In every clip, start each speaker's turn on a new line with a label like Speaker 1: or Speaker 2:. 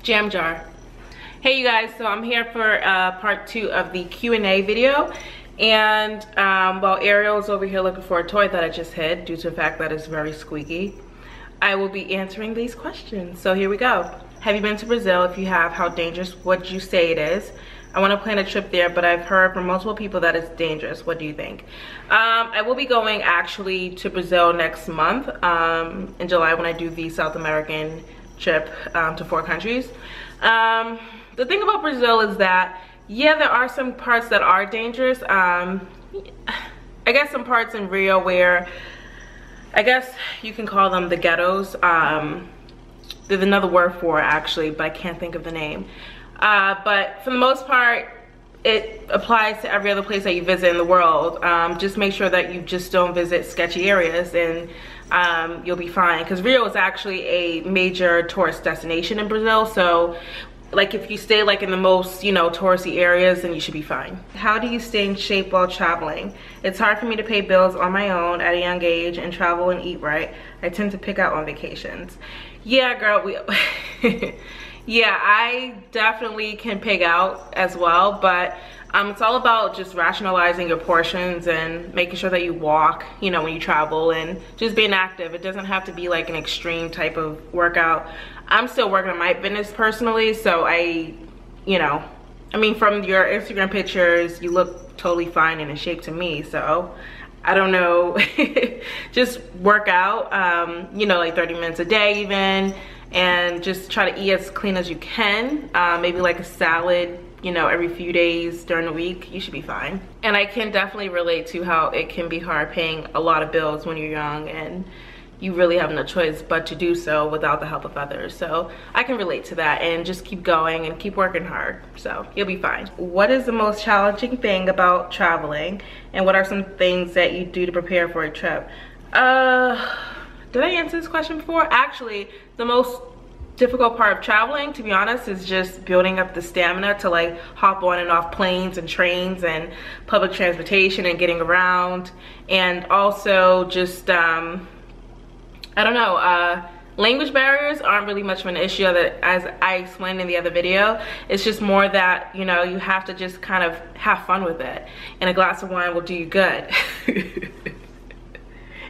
Speaker 1: Jam jar. Hey you guys, so I'm here for part 2 of the Q&A video, and while Ariel's over here looking for a toy that I just hid due to the fact that it's very squeaky, I will be answering these questions. So here we go. Have you been to Brazil? If you have, how dangerous would you say it is? I want to plan a trip there, but I've heard from multiple people that it's dangerous. What do you think? I will be going actually to Brazil next month in July when I do the South American trip to 4 countries. The thing about Brazil is that, yeah, there are some parts that are dangerous. I guess some parts in Rio where, I guess you can call them the ghettos. There's another word for it actually, but I can't think of the name. But for the most part, it applies to every other place that you visit in the world. Just make sure that you just don't visit sketchy areas, and you'll be fine. Because Rio is actually a major tourist destination in Brazil, so like if you stay like in the most, you know, touristy areas, then you should be fine. How do you stay in shape while traveling? It's hard for me to pay bills on my own at a young age and travel and eat right. I tend to pick out on vacations. Yeah, girl, yeah, I definitely can pig out as well, but it's all about just rationalizing your portions and making sure that you walk, you know, when you travel, and just being active. It doesn't have to be like an extreme type of workout. I'm still working on my fitness personally, so I mean, from your Instagram pictures, you look totally fine and in shape to me, so I don't know. Just work out, you know, like 30 minutes a day even, and just try to eat as clean as you can. Maybe like a salad, you know, every few days during the week. You should be fine. And I can definitely relate to how it can be hard paying a lot of bills when you're young and you really have no choice but to do so without the help of others. So I can relate to that, and just keep going and keep working hard, so you'll be fine. What is the most challenging thing about traveling, and what are some things that you do to prepare for a trip? Did I answer this question before? Actually, the most difficult part of traveling, to be honest, is just building up the stamina to like hop on and off planes and trains and public transportation and getting around, and also just I don't know, language barriers aren't really much of an issue, as I explained in the other video. It's just more that, you know, you have to just kind of have fun with it, and a glass of wine will do you good. It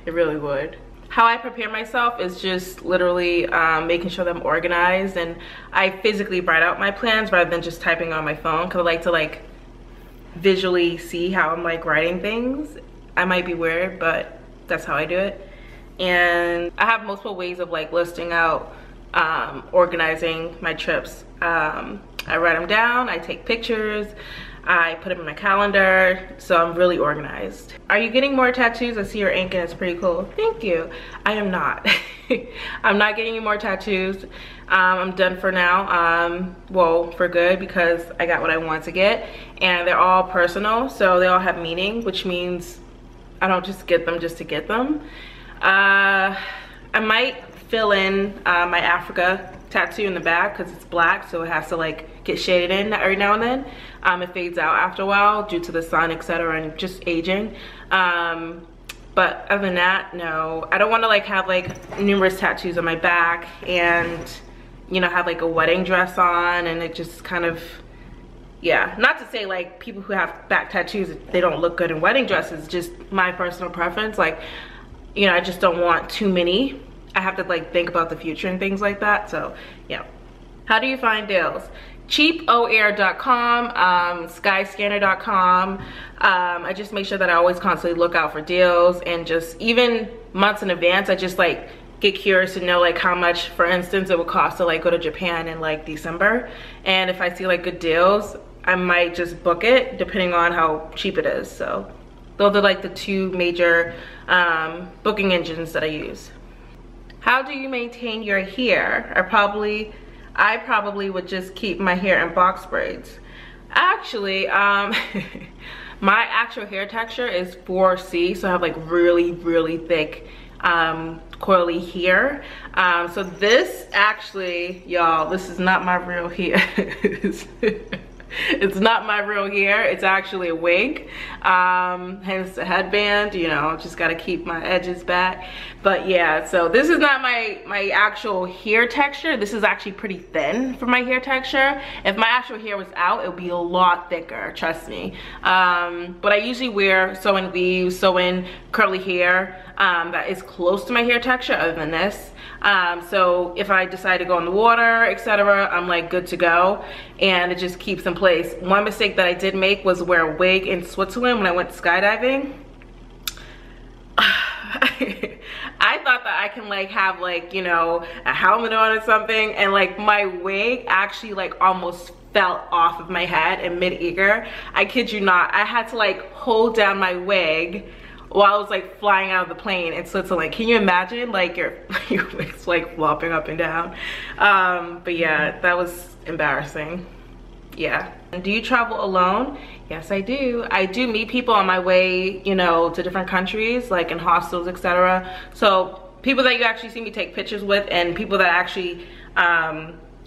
Speaker 1: really would. How I prepare myself is just literally making sure that I'm organized, and I physically write out my plans rather than just typing on my phone, because I like to like visually see how I'm like writing things. I might be weird, but that's how I do it. And I have multiple ways of like listing out, organizing my trips. I write them down, I take pictures, I put them in my calendar, so I'm really organized. Are you getting more tattoos? I see your ink and it's pretty cool. Thank you. I am not. I'm not getting any more tattoos. I'm done for now. Well, for good, because I got what I want to get, and they're all personal, so they all have meaning, which means I don't just get them just to get them. I might fill in my Africa tattoo in the back because it's black, so it has to like get shaded in every now and then. It fades out after a while due to the sun, etc., and just aging. But other than that, no. I don't want to like have like numerous tattoos on my back and, you know, have like a wedding dress on, and it just kind of, yeah. Not to say like people who have back tattoos, they don't look good in wedding dresses. Just my personal preference. Like, you know, I just don't want too many. I have to like think about the future and things like that, so yeah. How do you find deals? cheapoair.com, skyscanner.com. I just make sure that I always constantly look out for deals, and just even months in advance, I just like get curious to know like how much, for instance, it would cost to like go to Japan in like December, and if I see like good deals, I might just book it depending on how cheap it is. So those are like the 2 major booking engines that I use. How do you maintain your hair? I probably would just keep my hair in box braids. Actually, my actual hair texture is 4C, so I have like really, really thick coily hair. So this actually, y'all, this is not my real hair. It's not my real hair, it's actually a wig, hence the headband, you know, just gotta keep my edges back. But yeah, so this is not my actual hair texture. This is actually pretty thin for my hair texture. If my actual hair was out, it would be a lot thicker, trust me. But I usually wear sew-in weaves, sew-in curly hair that is close to my hair texture other than this. So if I decide to go in the water, etc., I'm like good to go, and it just keeps in place. One mistake that I did make was wear a wig in Switzerland when I went skydiving. I thought that I can like have like, you know, a helmet on or something, and like my wig actually like almost fell off of my head in mid-air. I kid you not, I had to like hold down my wig while I was like flying out of the plane in Switzerland. Can you imagine like your wig's like flopping up and down? But yeah, that was embarrassing. Yeah. Do you travel alone? Yes, I do. I do meet people on my way, you know, to different countries, like in hostels, etc. So people that you actually see me take pictures with, and people that I actually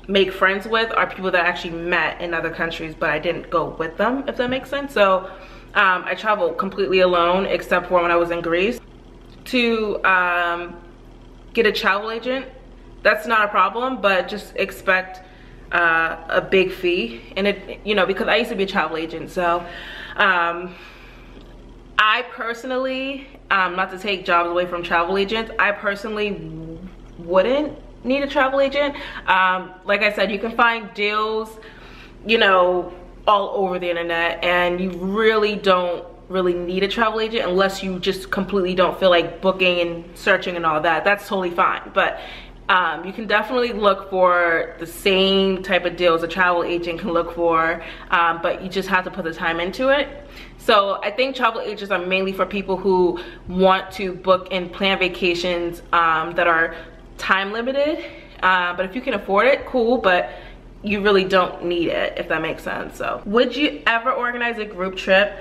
Speaker 1: make friends with, are people that I actually met in other countries, but I didn't go with them, if that makes sense. So I travel completely alone, except for when I was in Greece. To get a travel agent, that's not a problem, but just expect a big fee. And it, you know, because I used to be a travel agent, so I personally, not to take jobs away from travel agents, I personally wouldn't need a travel agent. Like I said, you can find deals, you know, all over the internet, and you really don't need a travel agent unless you just completely don't feel like booking and searching and all that. That's totally fine. But you can definitely look for the same type of deals a travel agent can look for, but you just have to put the time into it. So I think travel agents are mainly for people who want to book and plan vacations that are time limited. But if you can afford it, cool, but you really don't need it, if that makes sense. So would you ever organize a group trip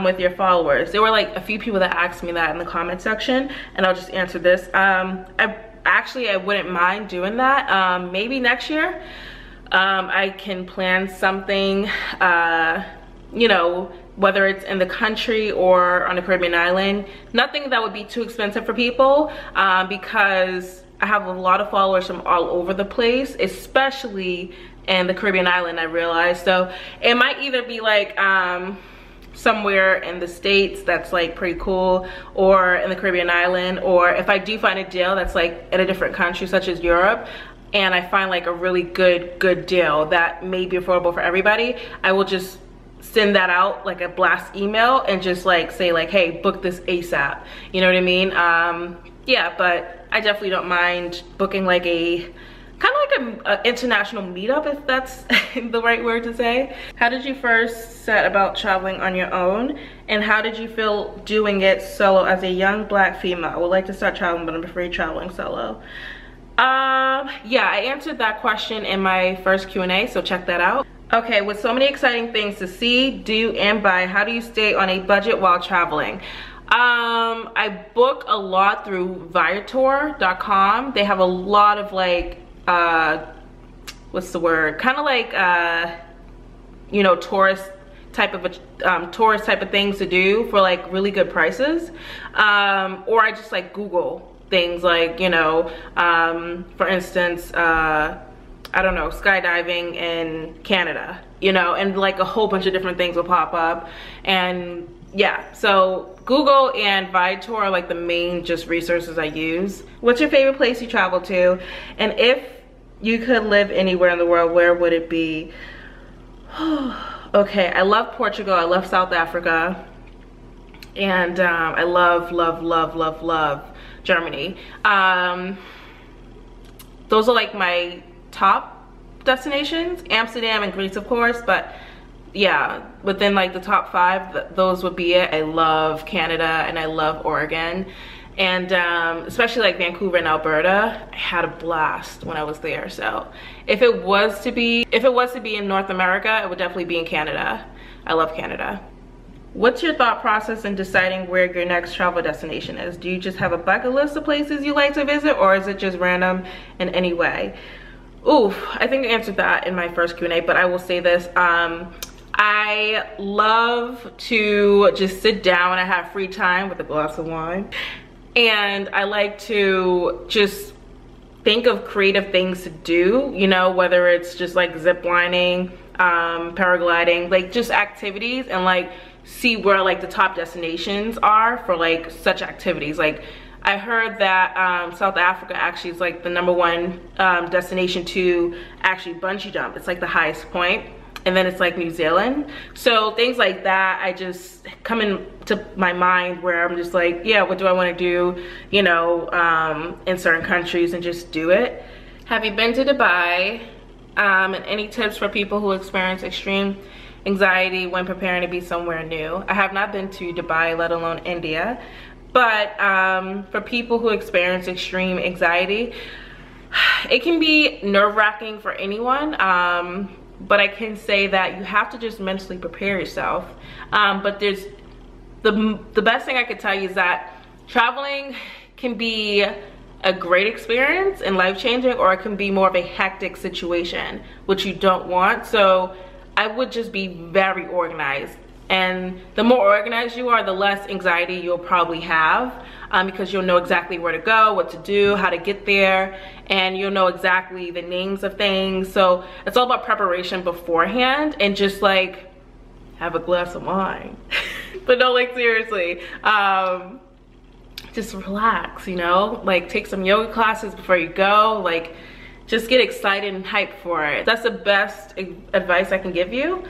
Speaker 1: with your followers? There were like a few people that asked me that in the comment section, and I'll just answer this. I wouldn't mind doing that. Maybe next year I can plan something, you know, whether it's in the country or on a Caribbean island. Nothing that would be too expensive for people, because I have a lot of followers from all over the place, especially in the Caribbean island, I realized. So it might either be like somewhere in the States that's like pretty cool, or in the Caribbean island, or if I do find a deal that's like in a different country such as Europe, and I find like a really good deal that may be affordable for everybody, I will just send that out like a blast email and just like say like, hey, book this ASAP, you know what I mean? Yeah, but I definitely don't mind booking like a kind of like an international meetup, if that's the right word to say. How did you first set about traveling on your own, and how did you feel doing it solo as a young Black female? I would like to start traveling, but I'm afraid traveling solo. Yeah, I answered that question in my first Q&A, so check that out. Okay, with so many exciting things to see, do, and buy, how do you stay on a budget while traveling? I book a lot through Viator.com. They have a lot of like, what's the word? Kind of like, you know, tourist type of things to do for like really good prices. Or I just like Google things like, you know, for instance, I don't know, skydiving in Canada, you know, and like a whole bunch of different things will pop up. And yeah, so Google and Viator are like the main just resources I use. What's your favorite place you travel to? And if you could live anywhere in the world, where would it be? Okay, I love Portugal, I love South Africa, and I love Germany. Those are like my top destinations. Amsterdam and Greece, of course, but yeah, within like the top 5, those would be it. I love Canada and I love Oregon, and especially like Vancouver and Alberta. I had a blast when I was there. So if it was to be in North America, it would definitely be in Canada. I love Canada. What's your thought process in deciding where your next travel destination is? Do you just have a bucket list of places you like to visit, or is it just random in any way? Oof, I think I answered that in my first Q&A, but I will say this. I love to just sit down when I have free time with a glass of wine. And I like to just think of creative things to do, you know, whether it's just like zip lining, paragliding, like just activities, and like see where like the top destinations are for like such activities. Like I heard that South Africa actually is like the #1 destination to actually bungee jump. It's like the highest point, and then it's like New Zealand. So things like that, I just come into my mind where I'm just like, yeah, what do I want to do, you know, in certain countries, and just do it. Have you been to Dubai? And any tips for people who experience extreme anxiety when preparing to be somewhere new? I have not been to Dubai, let alone India. But for people who experience extreme anxiety, it can be nerve-wracking for anyone. But I can say that you have to just mentally prepare yourself. But there's the best thing I could tell you is that traveling can be a great experience and life-changing, or it can be more of a hectic situation, which you don't want. So I would just be very organized. And the more organized you are, the less anxiety you'll probably have, because you'll know exactly where to go, what to do, how to get there, and you'll know exactly the names of things. So it's all about preparation beforehand, and just like have a glass of wine. But no, like seriously, just relax, you know, like take some yoga classes before you go, like just get excited and hyped for it. That's the best advice I can give you.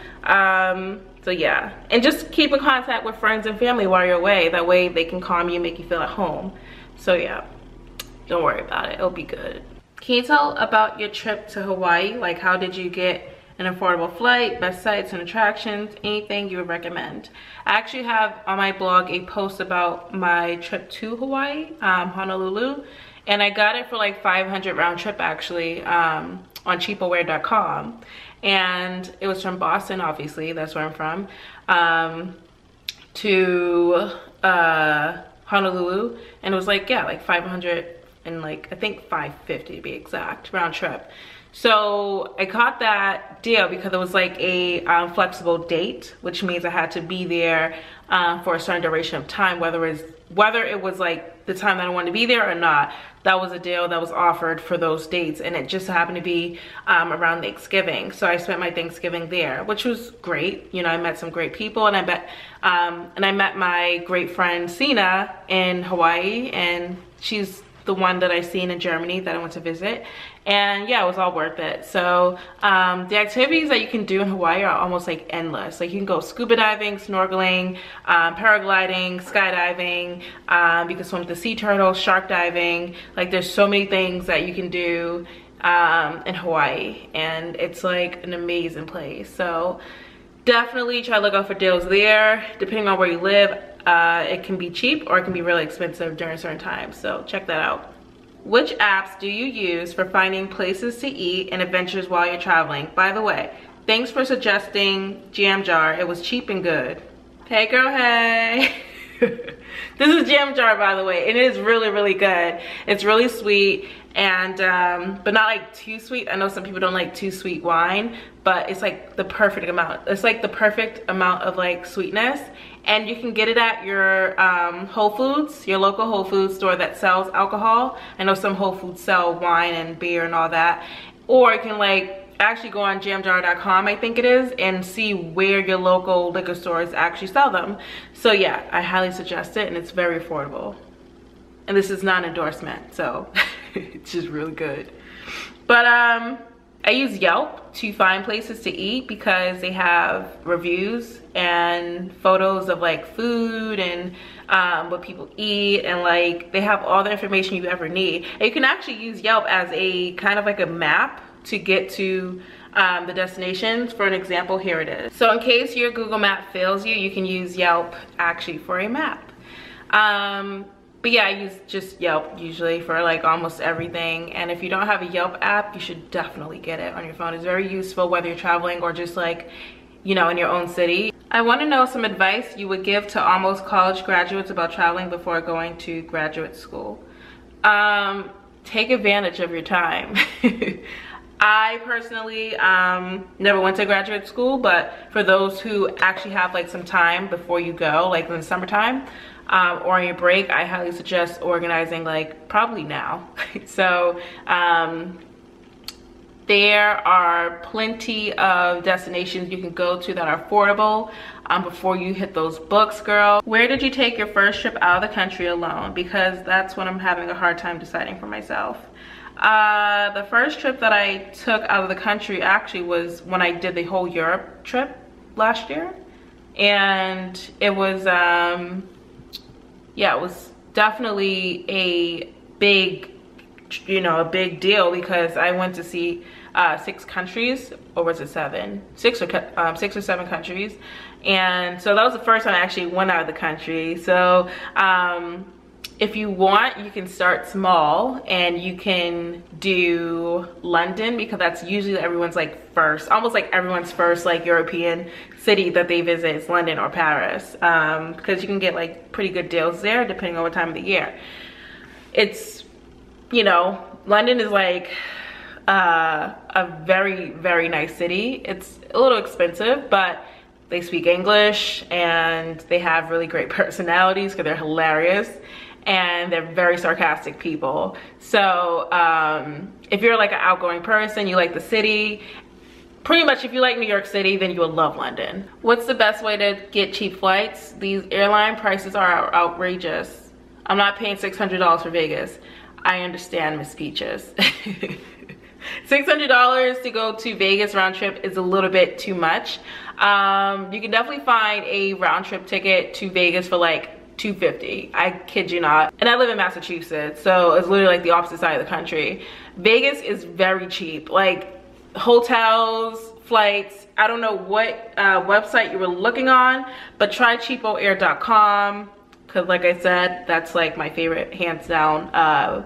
Speaker 1: So yeah, and just keep in contact with friends and family while you're away. That way they can calm you, make you feel at home. So yeah, don't worry about it, it'll be good. Can you tell about your trip to Hawaii? Like, how did you get an affordable flight, best sites and attractions, anything you would recommend? I actually have on my blog a post about my trip to Hawaii, Honolulu, and I got it for like $500 round trip actually, on cheapaware.com. And it was from Boston, obviously, that's where I'm from, to Honolulu, and it was like, yeah, like 500 and like I think 550 to be exact round trip. So I caught that deal because it was like a flexible date, which means I had to be there for a certain duration of time, whether it was like the time that I wanted to be there or not. That was a deal that was offered for those dates, and it just happened to be around Thanksgiving. So I spent my Thanksgiving there, which was great. You know, I met some great people, and I met my great friend Sina in Hawaii, and she's the one that I seen in Germany that I went to visit. And yeah, it was all worth it. So the activities that you can do in Hawaii are almost like endless. Like you can go scuba diving, snorkeling, paragliding, skydiving, you can swim with the sea turtles, shark diving. Like there's so many things that you can do in Hawaii, and it's like an amazing place. So definitely try to look out for deals there. Depending on where you live, it can be cheap or it can be really expensive during certain times. So check that out. Which apps do you use for finding places to eat and adventures while you're traveling? By the way, thanks for suggesting Jam Jar. It was cheap and good. Hey girl, hey. This is Jam Jar, by the way, and it is really, really good. It's really sweet, and but not like too sweet. I know some people don't like too sweet wine, but it's like the perfect amount. It's like the perfect amount of like sweetness, and you can get it at your Whole Foods, your local Whole Foods store that sells alcohol. I know some Whole Foods sell wine and beer and all that, or you can like actually go on jamjar.com, I think it is, and see where your local liquor stores actually sell them. So yeah, I highly suggest it, and it's very affordable. And this is not an endorsement, so it's just really good. But I use Yelp to find places to eat because they have reviews and photos of like food and what people eat, and like they have all the information you ever need. And you can actually use Yelp as a kind of like a map to get to the destinations. For an example, here it is. So in case your Google map fails you, you can use Yelp actually for a map. But yeah, I use just Yelp usually for like almost everything. And if you don't have a Yelp app, you should definitely get it on your phone. It's very useful whether you're traveling or just like, you know, in your own city. I want to know some advice you would give to almost college graduates about traveling before going to graduate school. Take advantage of your time. I personally never went to graduate school, but for those who actually have like some time before you go, like in the summertime or on your break, I highly suggest organizing like probably now. So there are plenty of destinations you can go to that are affordable before you hit those books, girl. Where did you take your first trip out of the country alone? Because that's what I'm having a hard time deciding for myself. The first trip that I took out of the country actually was when I did the whole Europe trip last year. And it was, yeah, it was definitely a big, you know, a big deal because I went to see 6 countries, or was it 7? 6 or 7 countries. And so that was the first time I actually went out of the country. So if you want, you can start small and you can do London, because that's usually everyone's like first, almost like everyone's first like European city that they visit is London or Paris, because you can get like pretty good deals there depending on what time of the year. It's, you know, London is like a very, very nice city. It's a little expensive, but they speak English and they have really great personalities because they're hilarious and they're very sarcastic people. So if you're like an outgoing person, you like the city, pretty much if you like New York City, then you will love London. What's the best way to get cheap flights? These airline prices are outrageous. I'm not paying $600 for Vegas. I understand, Miss Peaches. $600 to go to Vegas round trip is a little bit too much. You can definitely find a round trip ticket to Vegas for like $250. I kid you not. And I live in Massachusetts, so it's literally like the opposite side of the country. Vegas is very cheap. Like hotels, flights, I don't know what website you were looking on, but try cheapoair.com. Because like I said, that's like my favorite hands down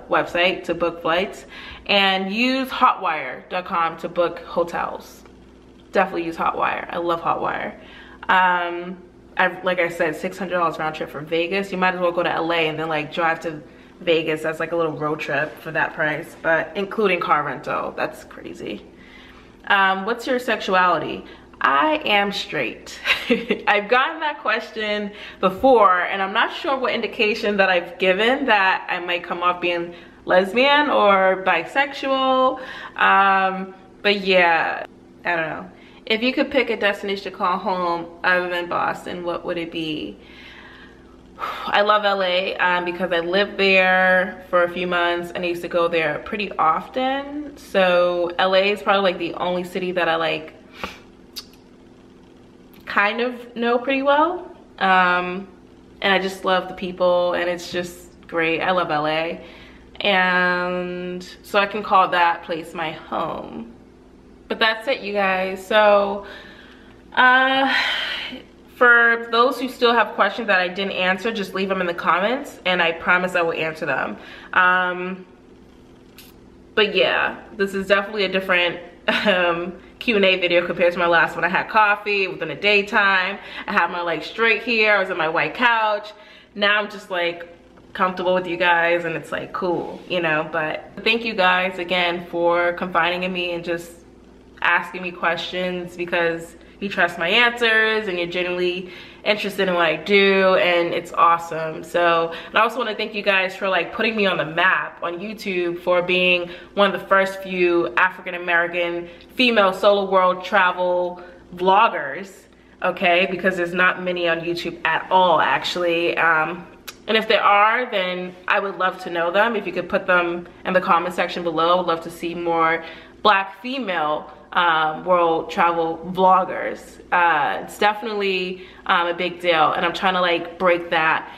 Speaker 1: website to book flights. And use hotwire.com to book hotels. Definitely use Hotwire. I love Hotwire. Like I said, $600 round trip for Vegas. You might as well go to LA and then like drive to Vegas. That's like a little road trip for that price, but including car rental. That's crazy. What's your sexuality? I am straight. I've gotten that question before, and I'm not sure what indication that I've given that I might come off being lesbian or bisexual. But yeah, I don't know. If you could pick a destination to call home other than Boston, what would it be? I love LA because I lived there for a few months and I used to go there pretty often. So LA is probably like the only city that I like kind of know pretty well. And I just love the people and it's just great. I love LA. And so I can call that place my home. But that's it, you guys. So for those who still have questions that I didn't answer, just leave them in the comments and I promise I will answer them. But yeah, this is definitely a different Q&A video compared to my last one. I had coffee, it was in the daytime, I had my legs straight here, I was on my white couch. Now I'm just like comfortable with you guys and it's like cool, you know. But thank you guys again for confiding in me and just asking me questions, because you trust my answers and you're genuinely interested in what I do, and it's awesome. So, and I also want to thank you guys for like putting me on the map on YouTube for being one of the first few African-American female solo world travel vloggers, okay, because there's not many on YouTube at all actually. And if there are, then I would love to know them. If you could put them in the comment section below, I would love to see more Black female world travel vloggers. It's definitely a big deal, and I'm trying to like break that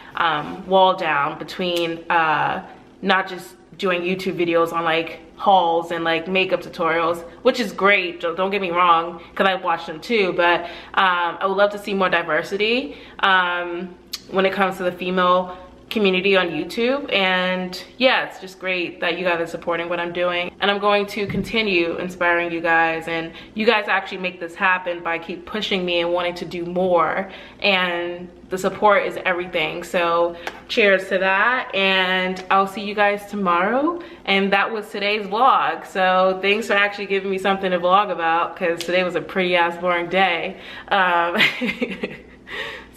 Speaker 1: wall down between not just doing YouTube videos on like hauls and like makeup tutorials, which is great, don't get me wrong, because I watch them too, but I would love to see more diversity when it comes to the female community on YouTube. And yeah, it's just great that you guys are supporting what I'm doing, and I'm going to continue inspiring you guys, and you guys actually make this happen by keep pushing me and wanting to do more, and the support is everything. So cheers to that, and I'll see you guys tomorrow. And that was today's vlog, so thanks for actually giving me something to vlog about, because today was a pretty ass boring day.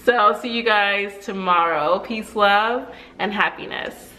Speaker 1: So I'll see you guys tomorrow. Peace, love, and happiness.